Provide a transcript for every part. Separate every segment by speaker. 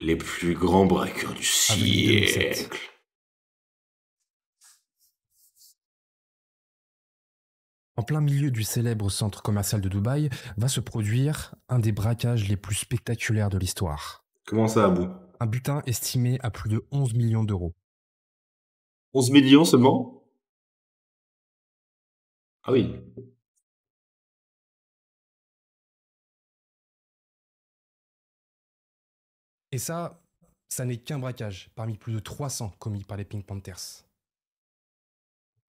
Speaker 1: Les plus grands braqueurs du
Speaker 2: Avril 2007.
Speaker 1: siècle.
Speaker 2: En plein milieu du célèbre centre commercial de Dubaï va se produire un des braquages les plus spectaculaires de l'histoire.
Speaker 1: Comment ça, Abou?
Speaker 2: Un butin estimé à plus de 11 millions d'euros.
Speaker 1: 11 millions seulement? Ah oui.
Speaker 2: Et ça n'est qu'un braquage parmi plus de 300 commis par les Pink Panthers.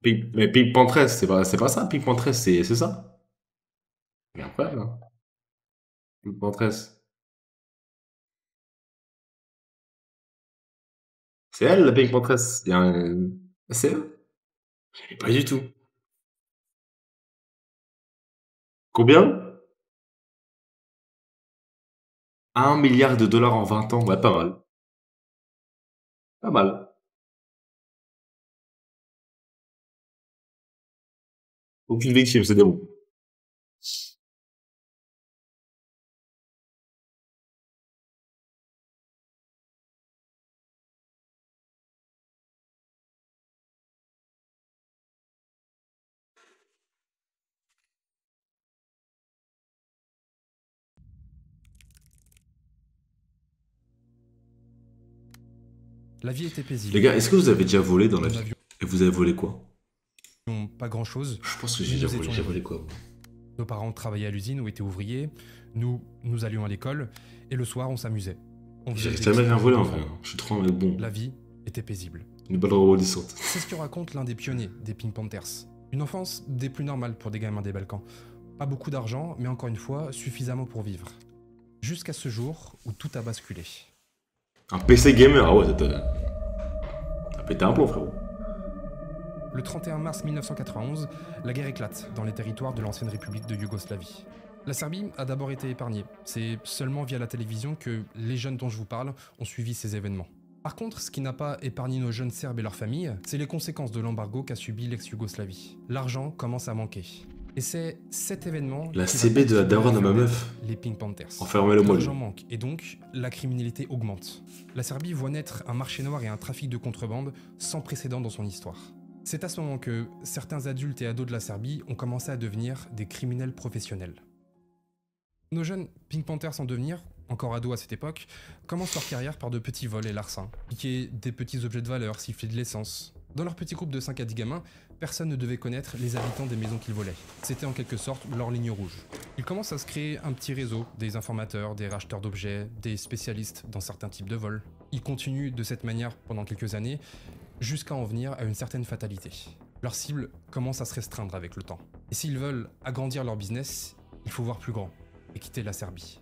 Speaker 1: Mais Pink Panthers, c'est pas ça, Pink Panthers, c'est ça? Mais après, hein. Pink Panthers. C'est elle, la Pink Panthers. Il y a un... C'est elle? Pas du tout. Combien? 1 milliard de dollars en 20 ans. Ouais, pas mal. Pas mal. Aucune victime, c'est des bons.
Speaker 2: La vie était paisible.
Speaker 1: Les gars, est-ce que vous avez déjà volé dans la
Speaker 2: Nous
Speaker 1: vie?
Speaker 2: n'avions
Speaker 1: Et vous avez volé quoi?
Speaker 2: pas grand-chose.
Speaker 1: Je pense que
Speaker 2: Mais
Speaker 1: j'ai déjà
Speaker 2: nous
Speaker 1: volé.
Speaker 2: étions
Speaker 1: J'ai
Speaker 2: heureux.
Speaker 1: volé quoi, moi?
Speaker 2: Nos parents travaillaient à l'usine ou étaient ouvriers. Nous allions à l'école et le soir, on s'amusait. On faisait
Speaker 1: J'ai
Speaker 2: des
Speaker 1: jamais
Speaker 2: petits
Speaker 1: rien
Speaker 2: jeux
Speaker 1: volé en
Speaker 2: d'enfants.
Speaker 1: vrai. Je suis trop un mec bon.
Speaker 2: La vie était paisible.
Speaker 1: Une balle rebondissante.
Speaker 2: C'est ce que raconte l'un des pionniers des Pink Panthers. Une enfance des plus normales pour des gamins des Balkans. Pas beaucoup d'argent, mais encore une fois, suffisamment pour vivre. Jusqu'à ce jour où tout a basculé.
Speaker 1: Un PC gamer, ah ouais, t'as pété un plomb, frérot.
Speaker 2: Le 31 mars 1991, la guerre éclate dans les territoires de l'ancienne République de Yougoslavie. La Serbie a d'abord été épargnée. C'est seulement via la télévision que les jeunes dont je vous parle ont suivi ces événements. Par contre, ce qui n'a pas épargné nos jeunes Serbes et leurs familles, c'est les conséquences de l'embargo qu'a subi l'ex-Yougoslavie. L'argent commence à manquer. Et c'est cet événement
Speaker 1: La
Speaker 2: qui
Speaker 1: CB
Speaker 2: va
Speaker 1: de la daronne à ma
Speaker 2: faire
Speaker 1: meuf.
Speaker 2: les Pink Panthers.
Speaker 1: Enfermez-le moi, lui.
Speaker 2: L'argent manque et donc la criminalité augmente. La Serbie voit naître un marché noir et un trafic de contrebande sans précédent dans son histoire. C'est à ce moment que certains adultes et ados de la Serbie ont commencé à devenir des criminels professionnels. Nos jeunes Pink Panthers en devenir, encore ados à cette époque, commencent leur carrière par de petits vols et larcins, piquer des petits objets de valeur, siffler de l'essence. Dans leur petit groupe de 5 à 10 gamins, personne ne devait connaître les habitants des maisons qu'ils volaient. C'était en quelque sorte leur ligne rouge. Ils commencent à se créer un petit réseau, des informateurs, des racheteurs d'objets, des spécialistes dans certains types de vols. Ils continuent de cette manière pendant quelques années, jusqu'à en venir à une certaine fatalité. Leur cible commence à se restreindre avec le temps. Et s'ils veulent agrandir leur business, il faut voir plus grand et quitter la Serbie.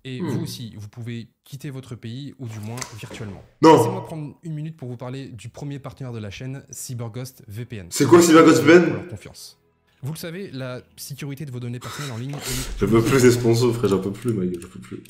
Speaker 2: Et vous aussi, vous pouvez quitter votre pays, ou du moins virtuellement.
Speaker 1: Non.
Speaker 2: Laissez-moi prendre une minute pour vous parler du premier partenaire de la chaîne, CyberGhost VPN.
Speaker 1: C'est quoi CyberGhost VPN?
Speaker 2: Pour leur confiance. Vous le savez, la sécurité de vos données personnelles en ligne est...
Speaker 1: J'en peux plus ces sponsors, frère, j'en peux plus, ma gueule, j'en peux plus.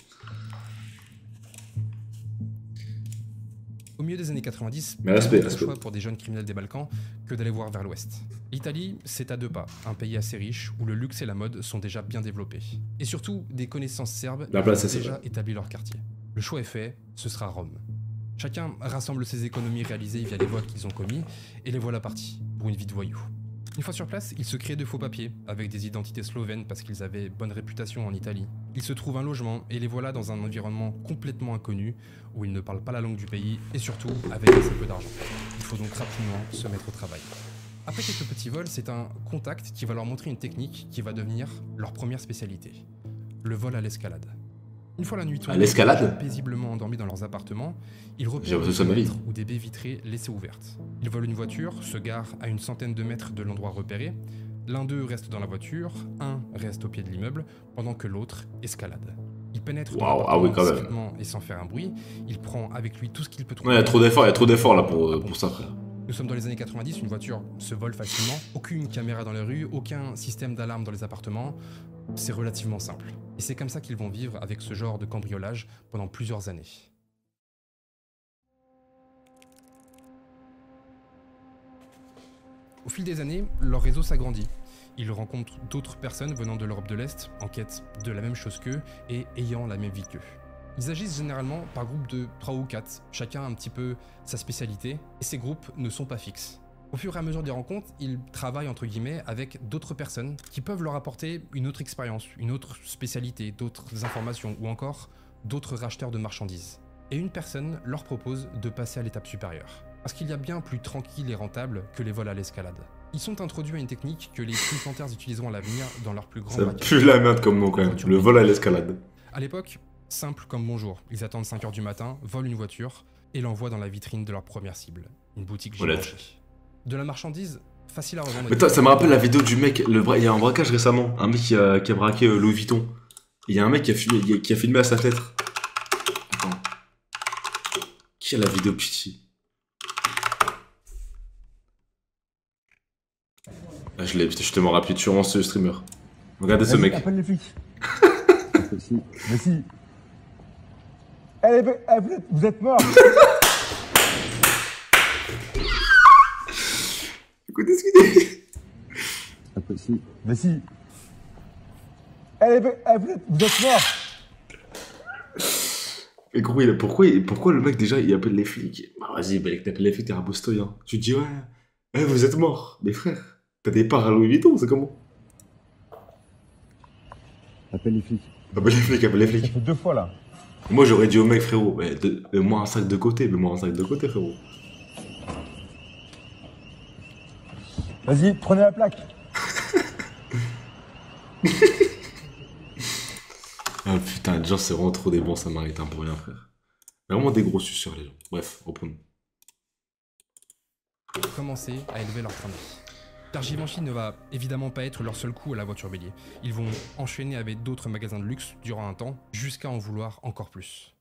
Speaker 2: Au milieu des années 90,
Speaker 1: Mais respect,
Speaker 2: il n'y a pas
Speaker 1: respect.
Speaker 2: de choix pour des jeunes criminels des Balkans que d'aller voir vers l'ouest. L'Italie, c'est à 2 pas, un pays assez riche où le luxe et la mode sont déjà bien développés. Et surtout, des connaissances serbes
Speaker 1: La place,
Speaker 2: ont
Speaker 1: c'est
Speaker 2: déjà
Speaker 1: vrai.
Speaker 2: établi leur quartier. Le choix est fait, ce sera Rome. Chacun rassemble ses économies réalisées via les vols qu'ils ont commis et les voilà partis pour une vie de voyou. Une fois sur place, ils se créent de faux papiers avec des identités slovènes parce qu'ils avaient bonne réputation en Italie. Ils se trouvent un logement et les voilà dans un environnement complètement inconnu où ils ne parlent pas la langue du pays et surtout avec assez peu d'argent. Il faut donc rapidement se mettre au travail. Après quelques petits vols, c'est un contact qui va leur montrer une technique qui va devenir leur première spécialité, le vol à l'escalade. Une fois la nuit tombée,
Speaker 1: l'escalade
Speaker 2: paisiblement endormis dans leurs appartements, ils repèrent
Speaker 1: J'ai
Speaker 2: des
Speaker 1: reçu ça de ma vie.
Speaker 2: fenêtres ou des baies vitrées laissées ouvertes. Ils volent une voiture, se garent à une centaine de mètres de l'endroit repéré. L'un d'eux reste dans la voiture, un reste au pied de l'immeuble, pendant que l'autre escalade. Il pénètre dans
Speaker 1: Waouh,
Speaker 2: l'appartement
Speaker 1: ah oui, quand même.
Speaker 2: discrètement et sans faire un bruit. Il prend avec lui tout ce qu'il peut
Speaker 1: Non,
Speaker 2: trouver.
Speaker 1: il y a trop d'efforts là pour ça, frère.
Speaker 2: Nous sommes dans les années 90, une voiture se vole facilement, aucune caméra dans les rues, aucun système d'alarme dans les appartements. C'est relativement simple. Et c'est comme ça qu'ils vont vivre avec ce genre de cambriolage pendant plusieurs années. Au fil des années, leur réseau s'agrandit. Ils rencontrent d'autres personnes venant de l'Europe de l'Est, en quête de la même chose qu'eux et ayant la même vie qu'eux. Ils agissent généralement par groupe de 3 ou 4, chacun un petit peu sa spécialité, et ces groupes ne sont pas fixes. Au fur et à mesure des rencontres, ils travaillent entre guillemets avec d'autres personnes qui peuvent leur apporter une autre expérience, une autre spécialité, d'autres informations ou encore d'autres racheteurs de marchandises. Et une personne leur propose de passer à l'étape supérieure. Parce qu'il y a bien plus tranquille et rentable que les vols à l'escalade. Ils sont introduits à une technique que les Pink Panthers utiliseront à l'avenir dans leur plus grand
Speaker 1: Ça
Speaker 2: braquage.
Speaker 1: pue la merde comme nom quand même. Le vol à l'escalade.
Speaker 2: À l'époque, simple comme bonjour. Ils attendent 5h du matin, volent une voiture et l'envoient dans la vitrine de leur première cible, une boutique Givenchy. De la marchandise, facile à revendre.
Speaker 1: Mais ça me rappelle la vidéo du mec, il y a un braquage récemment, un mec qui a braqué Louis Vuitton. Il y a un mec qui a filmé à sa fenêtre. Attends. Qui a la vidéo pitié? Ah, je l'ai, je te m'en rappelle, tu rends ce streamer. Regardez ce mec.
Speaker 3: Appelle les flics. Mais si. Vous êtes mort.
Speaker 1: Écoutez ce qu'il dit.
Speaker 3: Mais si. Vous êtes mort.
Speaker 1: Mais gros, pourquoi le mec déjà il appelle les flics? Bah vas-y, bah, t'appelles les flics, t'es rabostoy, hein. Tu te dis ouais, vous êtes mort. Mais frère, t'as des parts à Louis Vuitton, c'est comment?
Speaker 3: Appelle les flics.
Speaker 1: Appelle les flics, appelle les
Speaker 3: Ça
Speaker 1: flics.
Speaker 3: fait 2 fois là.
Speaker 1: Moi j'aurais dit au mec, frérot, mets-moi un sac de côté, frérot.
Speaker 3: Vas-y, prenez la plaque.
Speaker 1: Ah putain, les gens c'est vraiment trop des bons samaritains pour rien, frère. Vraiment des gros suceurs, les gens. Bref, reprenons.
Speaker 2: Commencer à élever leur train de vie. Car Givenchy ne va évidemment pas être leur seul coup à la voiture bélier. Ils vont enchaîner avec d'autres magasins de luxe durant un temps, jusqu'à en vouloir encore plus.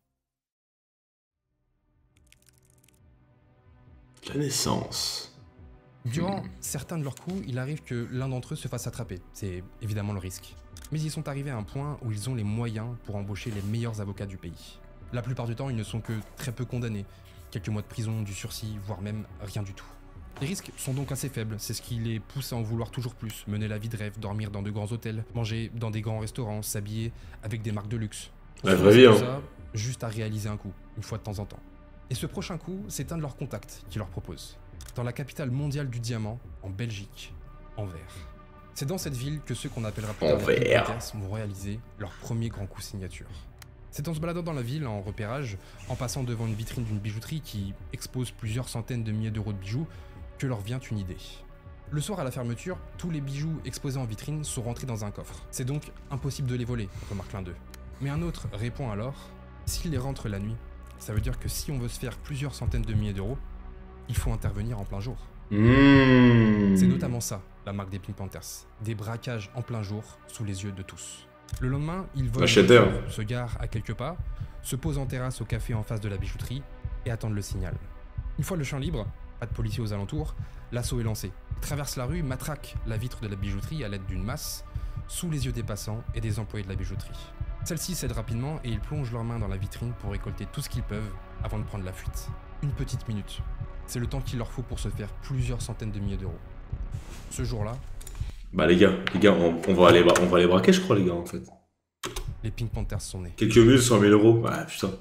Speaker 1: La naissance.
Speaker 2: Durant certains de leurs coups, il arrive que l'un d'entre eux se fasse attraper. C'est évidemment le risque. Mais ils sont arrivés à un point où ils ont les moyens pour embaucher les meilleurs avocats du pays. La plupart du temps, ils ne sont que très peu condamnés. Quelques mois de prison, du sursis, voire même rien du tout. Les risques sont donc assez faibles, c'est ce qui les pousse à en vouloir toujours plus, mener la vie de rêve, dormir dans de grands hôtels, manger dans des grands restaurants, s'habiller avec des marques de luxe.
Speaker 1: La vraie vie, hein.
Speaker 2: Ça, juste à réaliser un coup, une fois de temps en temps. Et ce prochain coup, c'est un de leurs contacts qui leur propose. Dans la capitale mondiale du diamant, en Belgique, Anvers. C'est dans cette ville que ceux qu'on appellera plus tard les Pink Panthers vont réaliser leur premier grand coup signature. C'est en se baladant dans la ville, en repérage, en passant devant une vitrine d'une bijouterie qui expose plusieurs centaines de milliers d'euros de bijoux, que leur vient une idée. Le soir à la fermeture, tous les bijoux exposés en vitrine sont rentrés dans un coffre. C'est donc impossible de les voler, remarque l'un d'eux. Mais un autre répond alors, s'ils les rentrent la nuit, ça veut dire que si on veut se faire plusieurs centaines de milliers d'euros, il faut intervenir en plein jour. C'est notamment ça, la marque des Pink Panthers. Des braquages en plein jour, sous les yeux de tous. Le lendemain, ils volent, se garent à quelques pas, se posent en terrasse au café en face de la bijouterie et attendent le signal. Une fois le champ libre, pas de policiers aux alentours, l'assaut est lancé. Ils traversent la rue, matraquent la vitre de la bijouterie à l'aide d'une masse, sous les yeux des passants et des employés de la bijouterie. Celle-ci cède rapidement et ils plongent leurs mains dans la vitrine pour récolter tout ce qu'ils peuvent avant de prendre la fuite. Une petite minute. C'est le temps qu'il leur faut pour se faire plusieurs centaines de milliers d'euros. Ce jour-là...
Speaker 1: Bah les gars, on va aller braquer je crois les gars en fait.
Speaker 2: Les Pink Panthers sont nés.
Speaker 1: Quelques mille, 100 000 euros, ouais putain.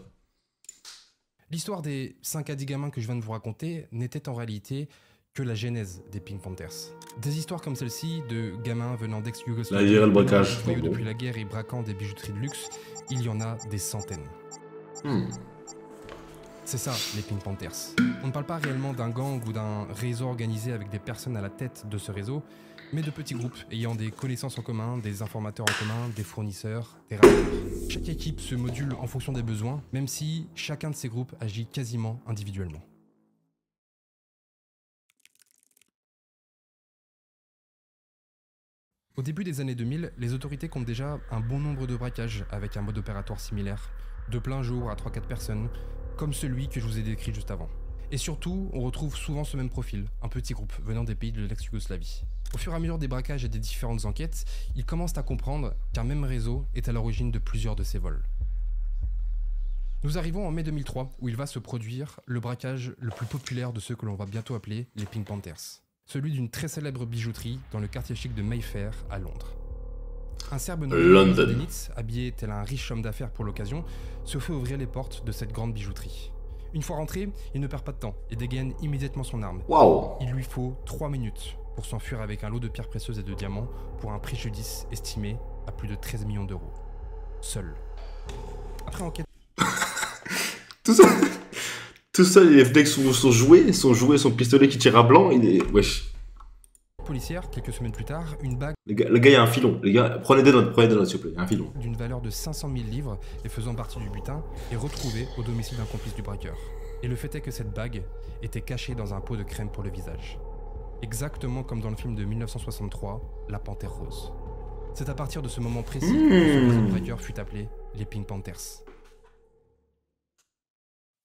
Speaker 2: L'histoire des 5 à 10 gamins que je viens de vous raconter n'était en réalité que la genèse des Pink Panthers. Des histoires comme celle-ci de gamins venant d'ex-Yougoslavie,
Speaker 1: le braquage,
Speaker 2: depuis la guerre et braquant des bijouteries de luxe, il y en a des centaines. C'est ça, les Pink Panthers. On ne parle pas réellement d'un gang ou d'un réseau organisé avec des personnes à la tête de ce réseau, mais de petits groupes ayant des connaissances en commun, des informateurs en commun, des fournisseurs, des rappeurs. Chaque équipe se module en fonction des besoins, même si chacun de ces groupes agit quasiment individuellement. Au début des années 2000, les autorités comptent déjà un bon nombre de braquages avec un mode opératoire similaire, de plein jour à 3-4 personnes, comme celui que je vous ai décrit juste avant. Et surtout, on retrouve souvent ce même profil, un petit groupe venant des pays de l'ex-Yougoslavie. Au fur et à mesure des braquages et des différentes enquêtes, ils commencent à comprendre qu'un même réseau est à l'origine de plusieurs de ces vols. Nous arrivons en mai 2003, où il va se produire le braquage le plus populaire de ceux que l'on va bientôt appeler les Pink Panthers. Celui d'une très célèbre bijouterie dans le quartier chic de Mayfair à Londres. Un Serbe nommé
Speaker 1: London.
Speaker 2: Denitz, habillé tel un riche homme d'affaires pour l'occasion, se fait ouvrir les portes de cette grande bijouterie. Une fois rentré, il ne perd pas de temps et dégaine immédiatement son arme.
Speaker 1: Waouh.
Speaker 2: Il lui faut 3 minutes pour s'enfuir avec un lot de pierres précieuses et de diamants pour un préjudice estimé à plus de 13 millions d'euros. Seul. Après enquête
Speaker 1: Tout ça, tout ça, les flics sont joués, son pistolet qui tire à blanc, il est... Wesh.
Speaker 2: policière, quelques semaines plus tard, une bague
Speaker 1: Le gars, il y a un filon. Les gars, prenez des notes, s'il vous plaît. Il y a un filon.
Speaker 2: d'une valeur de 500 000 livres et faisant partie du butin est retrouvée au domicile d'un complice du braqueur. Et le fait est que cette bague était cachée dans un pot de crème pour le visage. Exactement comme dans le film de 1963, La Panthère Rose. C'est à partir de ce moment précis que ce réseau de braqueurs fut appelé les Pink Panthers.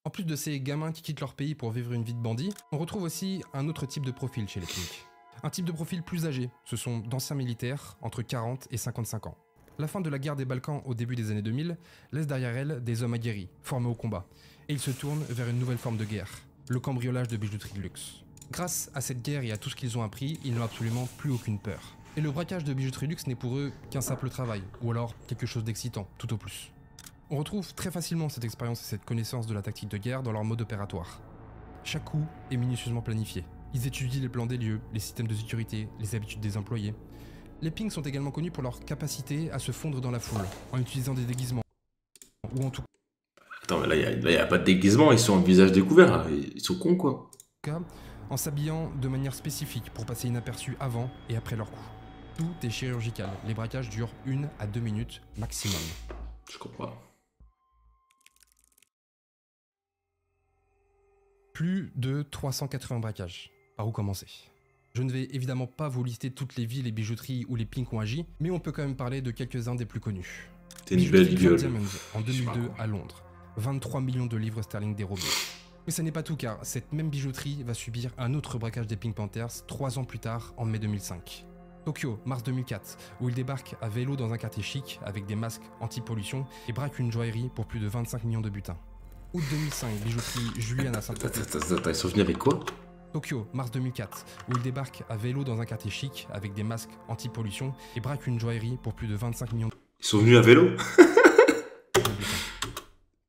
Speaker 2: En plus de ces gamins qui quittent leur pays pour vivre une vie de bandit, on retrouve aussi un autre type de profil chez les Pink. Un type de profil plus âgé, ce sont d'anciens militaires entre 40 et 55 ans. La fin de la guerre des Balkans au début des années 2000 laisse derrière elle des hommes aguerris, formés au combat, et ils se tournent vers une nouvelle forme de guerre, le cambriolage de bijouterie de luxe. Grâce à cette guerre et à tout ce qu'ils ont appris, ils n'ont absolument plus aucune peur. Et le braquage de bijouterie luxe n'est pour eux qu'un simple travail, ou alors quelque chose d'excitant, tout au plus. On retrouve très facilement cette expérience et cette connaissance de la tactique de guerre dans leur mode opératoire. Chaque coup est minutieusement planifié. Ils étudient les plans des lieux, les systèmes de sécurité, les habitudes des employés. Les Pings sont également connus pour leur capacité à se fondre dans la foule, en utilisant des déguisements, ou en tout
Speaker 1: Attends, mais là, il y a pas de déguisement, ils sont en visage découvert, là. Ils sont cons, quoi.
Speaker 2: cas, en s'habillant de manière spécifique pour passer inaperçus avant et après leur coup. Tout est chirurgical, les braquages durent 1 à 2 minutes maximum.
Speaker 1: Je comprends.
Speaker 2: Plus de 380 braquages. Par où commencer? Je ne vais évidemment pas vous lister toutes les villes et bijouteries où les Pink ont agi, mais on peut quand même parler de quelques-uns des plus connus.
Speaker 1: T'es une belle
Speaker 2: Bijouterie Grand
Speaker 1: gueule.
Speaker 2: Diamonds en 2002 à Londres. 23 millions de livres sterling dérobés. Mais ce n'est pas tout car cette même bijouterie va subir un autre braquage des Pink Panthers 3 ans plus tard en mai 2005. Tokyo, mars 2004, où ils débarquent à vélo dans un quartier chic avec des masques anti-pollution et braquent une joaillerie pour plus de 25 millions de butins. Août 2005, bijouterie Julian à Saint-Tropez.
Speaker 1: Attends, ils sont venus avec quoi?
Speaker 2: Tokyo, mars 2004, où ils débarquent à vélo dans un quartier chic avec des masques anti-pollution et braquent une joaillerie pour plus de 25 millions
Speaker 1: Ils sont venus à vélo?
Speaker 2: de butins.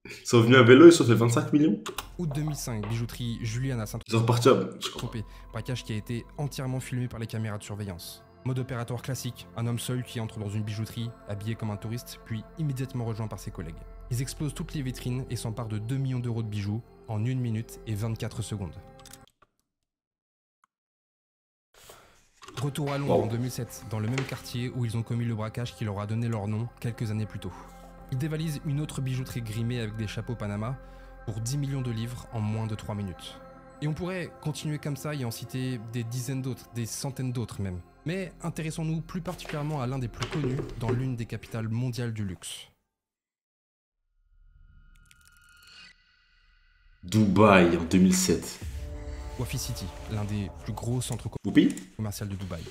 Speaker 1: Ils sont venus à vélo, ils se sont fait 25 millions?
Speaker 2: Août 2005, bijouterie Julian à
Speaker 1: Ils sont repartis à... Je comprends.
Speaker 2: Saint-Tropez, braquage qui a été entièrement filmé par les caméras de surveillance. Mode opératoire classique, un homme seul qui entre dans une bijouterie, habillé comme un touriste, puis immédiatement rejoint par ses collègues. Ils explosent toutes les vitrines et s'emparent de 2 millions d'euros de bijoux en 1 minute et 24 secondes. Retour à Londres
Speaker 1: Wow.
Speaker 2: en 2007, dans le même quartier où ils ont commis le braquage qui leur a donné leur nom quelques années plus tôt. Ils dévalisent une autre bijouterie grimée avec des chapeaux Panama pour 10 millions de livres en moins de 3 minutes. Et on pourrait continuer comme ça et en citer des dizaines d'autres, des centaines d'autres même. Mais intéressons-nous plus particulièrement à l'un des plus connus dans l'une des capitales mondiales du luxe.
Speaker 1: Dubaï en 2007.
Speaker 2: Wafi City, l'un des plus gros centres
Speaker 1: Whoopi?
Speaker 2: commerciaux de Dubaï.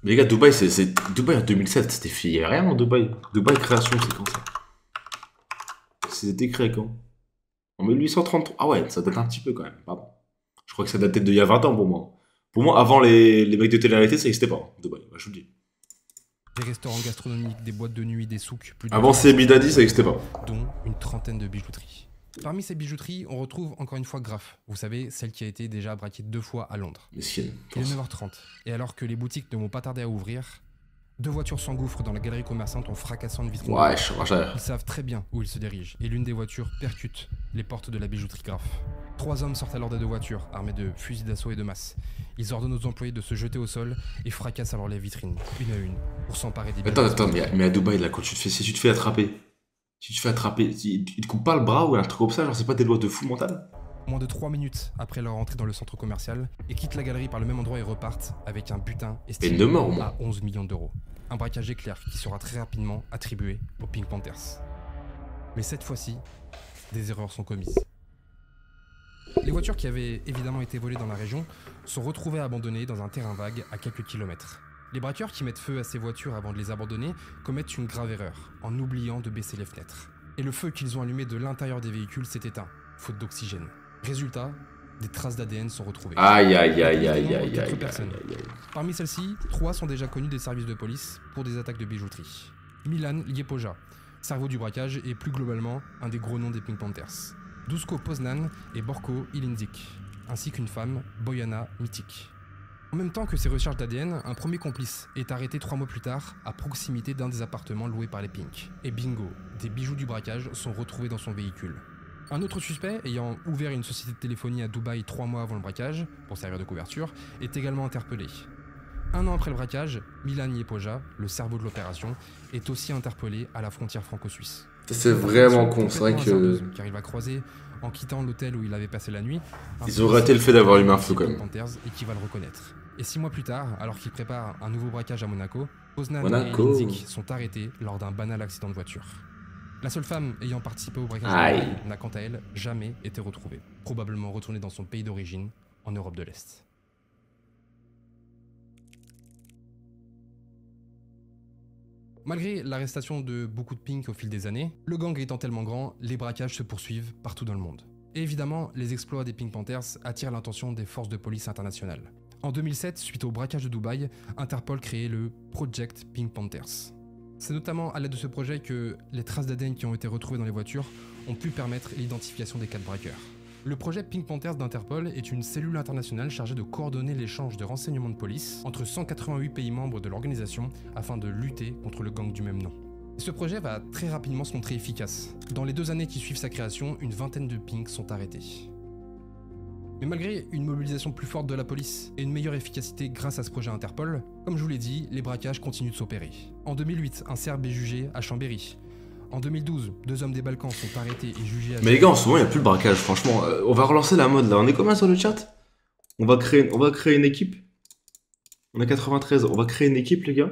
Speaker 1: Mais les gars, Dubaï, c'est... Dubaï en 2007, c'était fait... Il y a rien en Dubaï. Dubaï création, c'est quand ça? C'était créé quand? En 1833. Ah ouais, ça date un petit peu quand même, pardon. Je crois que ça datait d'il y a 20 ans pour moi. Pour moi, avant les mecs de télé-réalité, ça n'existait pas, Dubaï, je vous le dis.
Speaker 2: Des restaurants gastronomiques, des boîtes de nuit, des souks, plus de
Speaker 1: Avant c'est Bidadi, ça n'existait pas.
Speaker 2: dont une trentaine de bijouteries. Parmi ces bijouteries, on retrouve encore une fois Graff, vous savez, celle qui a été déjà braquée 2 fois à Londres.
Speaker 1: Mesquine.
Speaker 2: Il est 9h30, et alors que les boutiques ne vont pas tarder à ouvrir, 2 voitures s'engouffrent dans la galerie commerçante en fracassant une vitrine.
Speaker 1: Ouais, je sais.
Speaker 2: Ils savent très bien où ils se dirigent, et l'une des voitures percute les portes de la bijouterie Graff. 3 hommes sortent alors des 2 voitures, armés de fusils d'assaut et de masse. Ils ordonnent aux employés de se jeter au sol et fracassent alors les vitrines, une à une, pour s'emparer des bijoux.
Speaker 1: Attends, mais à Dubaï, là, quand si tu te fais attraper, ils te coupent pas le bras ou un truc comme ça, genre c'est pas des lois de fou mental?
Speaker 2: Moins de 3 minutes après leur entrée dans le centre commercial, et quittent la galerie par le même endroit et repartent avec un butin estimé
Speaker 1: Peine de mort, au moins.
Speaker 2: à 11 millions d'euros. Un braquage éclair qui sera très rapidement attribué aux Pink Panthers. Mais cette fois-ci, des erreurs sont commises. Les voitures qui avaient évidemment été volées dans la région sont retrouvées abandonnées dans un terrain vague à quelques kilomètres. Les braqueurs qui mettent feu à ces voitures avant de les abandonner commettent une grave erreur, en oubliant de baisser les fenêtres. Et le feu qu'ils ont allumé de l'intérieur des véhicules s'est éteint, faute d'oxygène. Résultat, des traces d'ADN sont retrouvées.
Speaker 1: Aïe, aïe, aïe, aïe, aïe, aïe,
Speaker 2: Quatre
Speaker 1: aïe,
Speaker 2: personnes.
Speaker 1: aïe, aïe.
Speaker 2: Parmi celles-ci, 3 sont déjà connues des services de police pour des attaques de bijouterie. Milan Liepoja, cerveau du braquage et plus globalement un des gros noms des Pink Panthers. Duško Poznan et Borko Ilindzić, ainsi qu'une femme, Bojana Mitic. En même temps que ces recherches d'ADN, un premier complice est arrêté 3 mois plus tard à proximité d'un des appartements loués par les Pink. Et bingo, des bijoux du braquage sont retrouvés dans son véhicule. Un autre suspect, ayant ouvert une société de téléphonie à Dubaï 3 mois avant le braquage, pour servir de couverture, est également interpellé. 1 an après le braquage, Milan Liepoja, le cerveau de l'opération, est aussi interpellé à la frontière franco-suisse.
Speaker 1: C'est vraiment con, c'est vrai que...
Speaker 2: Car il va croiser, en quittant l'hôtel où il avait passé la nuit,
Speaker 1: Ils ont raté le fait d'avoir une info quand même.
Speaker 2: Panthers et qui va le reconnaître. Et 6 mois plus tard, alors qu'il prépare un nouveau braquage à Monaco, Poznan et Ilindzić sont arrêtés lors d'un banal accident de voiture. La seule femme ayant participé au braquage n'a quant à elle jamais été retrouvée, probablement retournée dans son pays d'origine, en Europe de l'Est. Malgré l'arrestation de beaucoup de Pink au fil des années, le gang étant tellement grand, les braquages se poursuivent partout dans le monde. Et évidemment, les exploits des Pink Panthers attirent l'attention des forces de police internationales. En 2007, suite au braquage de Dubaï, Interpol créait le Project Pink Panthers. C'est notamment à l'aide de ce projet que les traces d'ADN qui ont été retrouvées dans les voitures ont pu permettre l'identification des 4 braqueurs. Le projet Pink Panthers d'Interpol est une cellule internationale chargée de coordonner l'échange de renseignements de police entre 188 pays membres de l'organisation afin de lutter contre le gang du même nom. Ce projet va très rapidement se montrer efficace. Dans les 2 années qui suivent sa création, une vingtaine de Pink sont arrêtés. Mais malgré une mobilisation plus forte de la police et une meilleure efficacité grâce à ce projet Interpol, comme je vous l'ai dit, les braquages continuent de s'opérer. En 2008, un Serbe est jugé à Chambéry. En 2012, 2 hommes des Balkans sont arrêtés et jugés à...
Speaker 1: Mais les gars, en ce moment, il n'y a plus de braquage, franchement. On va relancer la mode, là. On est combien sur le chat? On va créer une équipe. On est 93. On va créer une équipe, les gars.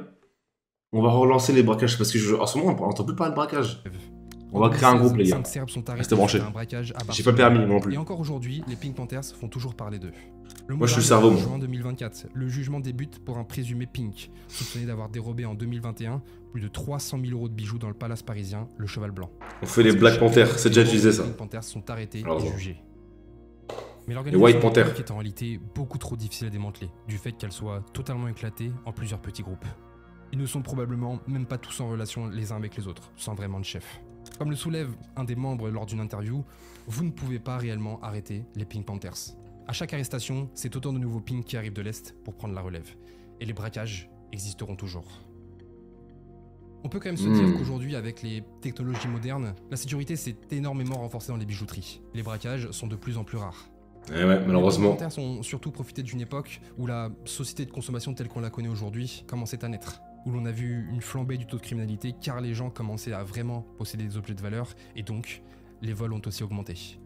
Speaker 1: On va relancer les braquages, parce que en ce moment, on n'entend plus parler de braquage. On va créer un groupe, les gars.
Speaker 2: 5 Serbes sont arrêtés
Speaker 1: Restez branchés.
Speaker 2: suite à un braquage à
Speaker 1: J'ai pas le permis, moi non plus.
Speaker 2: Et encore aujourd'hui, les Pink Panthers font toujours parler d'eux.
Speaker 1: Moi, je suis le cerveau,
Speaker 2: En
Speaker 1: moi.
Speaker 2: juin 2024, le jugement débute pour un présumé Pink, soupçonné d'avoir dérobé en 2021 plus de 300 000 € de bijoux dans le palace parisien, le Cheval Blanc.
Speaker 1: On fait les Black Panthers, c'est déjà utilisé ça.
Speaker 2: Les Pink Panthers sont arrêtés
Speaker 1: Alors,
Speaker 2: et jugés. Mais
Speaker 1: White
Speaker 2: l'organisation
Speaker 1: Panthers.
Speaker 2: Pink est en réalité beaucoup trop difficile à démanteler, du fait qu'elle soit totalement éclatée en plusieurs petits groupes. Ils ne sont probablement même pas tous en relation les uns avec les autres, sans vraiment de chef. Comme le soulève un des membres lors d'une interview, vous ne pouvez pas réellement arrêter les Pink Panthers. À chaque arrestation, c'est autant de nouveaux Pink qui arrivent de l'Est pour prendre la relève. Et les braquages existeront toujours. On peut quand même se dire qu'aujourd'hui, avec les technologies modernes, la sécurité s'est énormément renforcée dans les bijouteries. Les braquages sont de plus en plus rares.
Speaker 1: Eh ouais, malheureusement.
Speaker 2: Les Pink Panthers ont surtout profité d'une époque où la société de consommation telle qu'on la connaît aujourd'hui commençait à naître. Où l'on a vu une flambée du taux de criminalité car les gens commençaient à vraiment posséder des objets de valeur et donc les vols ont aussi augmenté.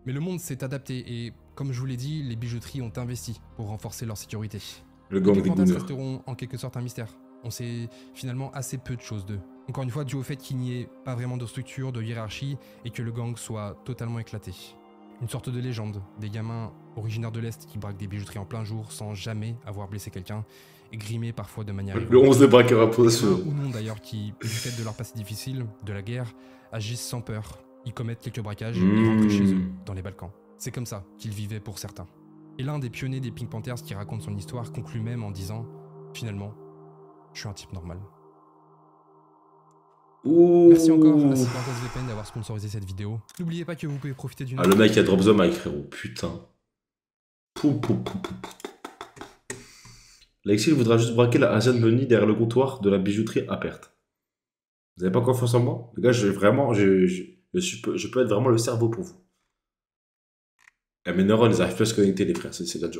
Speaker 2: Mais le monde s'est adapté et, comme je vous l'ai dit, les bijouteries ont investi pour renforcer leur sécurité.
Speaker 1: Le
Speaker 2: Les
Speaker 1: gang
Speaker 2: Pink
Speaker 1: des
Speaker 2: Panthers
Speaker 1: gooners.
Speaker 2: resteront en quelque sorte un mystère. On sait finalement assez peu de choses d'eux. Encore une fois, dû au fait qu'il n'y ait pas vraiment de structure, de hiérarchie et que le gang soit totalement éclaté. Une sorte de légende, des gamins originaires de l'Est qui braquent des bijouteries en plein jour sans jamais avoir blessé quelqu'un et grimés parfois de manière
Speaker 1: Le 11 des braqueurs à poser.
Speaker 2: ou non d'ailleurs qui, du fait de leur passé difficile, de la guerre, agissent sans peur. Ils commettent quelques braquages et rentrent chez eux, dans les Balkans. C'est comme ça qu'ils vivaient pour certains. Et l'un des pionniers des Pink Panthers qui raconte son histoire conclut même en disant « Finalement, je suis un type normal ».
Speaker 1: Ouh.
Speaker 2: Merci encore à Cyberdesk VPN d'avoir sponsorisé cette vidéo. N'oubliez pas que vous pouvez profiter d'une...
Speaker 1: Ah, le mec, il a drop the mic, frérot. Putain. Pou, pou, pou, pou. Alexis voudra juste braquer la Asian Bunny derrière le comptoir de la bijouterie à perte. Vous avez pas confiance en moi? Les gars, je peux être vraiment le cerveau pour vous. Eh, mes neurones, ils arrivent plus à se connecter, les frères. C'est la joke.